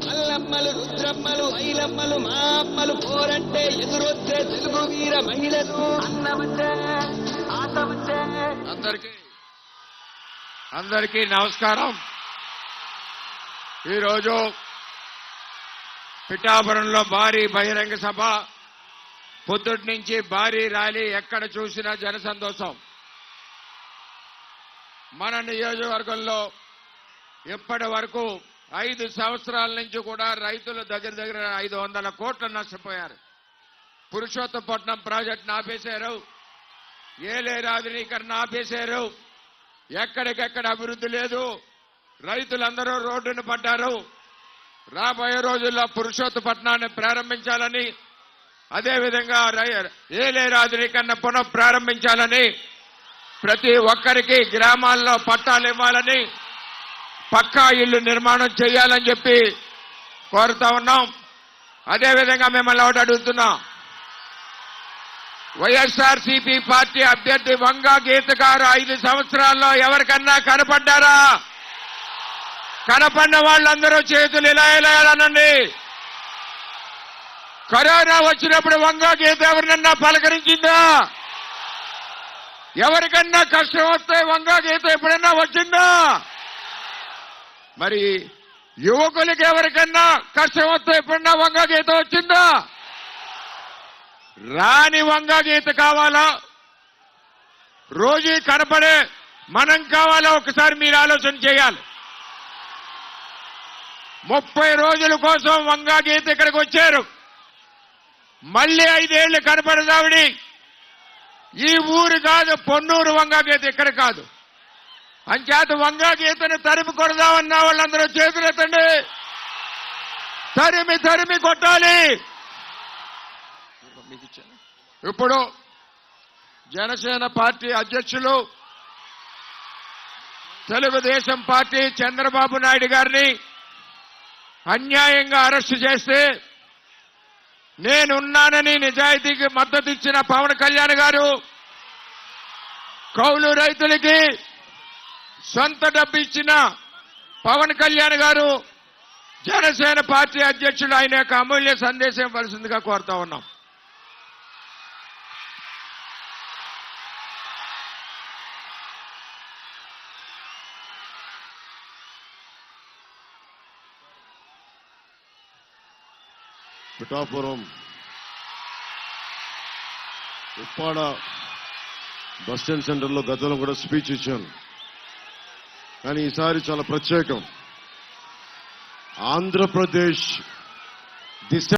అల్లమ్మలు రుద్రమ్మలు ఐలమ్మలు మా అమ్మలు పోరంటే ఎదురొచ్చే తెలుగు వీర మహిళలు అందరికీ నమస్కారం. ఈరోజు పిఠాపురంలో భారీ బహిరంగ సభ, పొద్దుటి నుంచి భారీ ర్యాలీ, ఎక్కడ చూసినా జనసంతోషం. మన నియోజకవర్గంలో ఇప్పటి వరకు 5 సంవత్సరాల నుంచి కూడా రైతులు దగ్గర 500 కోట్లు నష్టపోయారు. పురుషోత్తపట్నం ప్రాజెక్టును ఆపేశారు, ఏలేరు ఆధునీకరణ ఆపేశారు, ఎక్కడికెక్కడ అభివృద్ధి లేదు, రైతులందరూ రోడ్డును పడ్డారు. రాబోయే రోజుల్లో పురుషోత్తపట్నాన్ని ప్రారంభించాలని, అదేవిధంగా ఏలేరు ఆధునీకరణ పునః ప్రారంభించాలని, ప్రతి ఒక్కరికి గ్రామాల్లో పట్టాలు ఇవ్వాలని, పక్కా ఇల్లు నిర్మాణం చేయాలని చెప్పి కోరుతా ఉన్నాం. అదేవిధంగా మిమ్మల్ని ఒకటి అడుగుతున్నాం, వైఎస్ఆర్సీపీ పార్టీ అభ్యర్థి వంగా గీత గారు 5 సంవత్సరాల్లో ఎవరికన్నా కనపడ్డారా? కనపడిన వాళ్ళందరూ చేతులు ఇలా అనండి. కరోనా వచ్చినప్పుడు వంగా గీత ఎవరినన్నా పలకరించిందా? ఎవరికన్నా కష్టం వస్తే వంగా గీత ఎప్పుడన్నా వచ్చిందా? మరి యువకులకి ఎవరికన్నా కష్టం వస్తే ఎప్పుడన్నా వంగా గీత వచ్చిందా? రాని వంగా గీత కావాలా, రోజు కనపడే మనం కావాలా? ఒకసారి మీరు ఆలోచన చేయాలి. 30 రోజుల కోసం వంగా గీత ఇక్కడికి వచ్చారు. మళ్ళీ 5 ఏళ్లు కనపడదావిడి. ఈ ఊరు కాదు, పొన్నూరు వంగా గీత ఇక్కడ కాదు. అంచేత వంగా గీతను తరిమి కొడదామన్న వాళ్ళందరూ చేతులెత్తండి. తరిమి కొట్టాలి. ఇప్పుడు జనసేన పార్టీ అధ్యక్షులు, తెలుగుదేశం పార్టీ చంద్రబాబు నాయుడు గారిని అన్యాయంగా అరెస్టు చేస్తే, నేనున్నానని నిజాయితీకి మద్దతు ఇచ్చిన పవన్ కళ్యాణ్ గారు, కౌలు రైతులకి సొంత డబ్బు ఇచ్చిన పవన్ కళ్యాణ్ గారు, జనసేన పార్టీ అధ్యక్షుడు ఆయన యొక్క అమూల్య సందేశం ఇవ్వాల్సిందిగా కోరుతా ఉన్నాం. పిఠాపురం ఉప్పాడ బస్టాండ్ సెంటర్లో గతంలో కూడా స్పీచ్ ఇచ్చాను, కానీ ఈసారి చాలా ప్రత్యేకం. ఆంధ్రప్రదేశ్ దిశ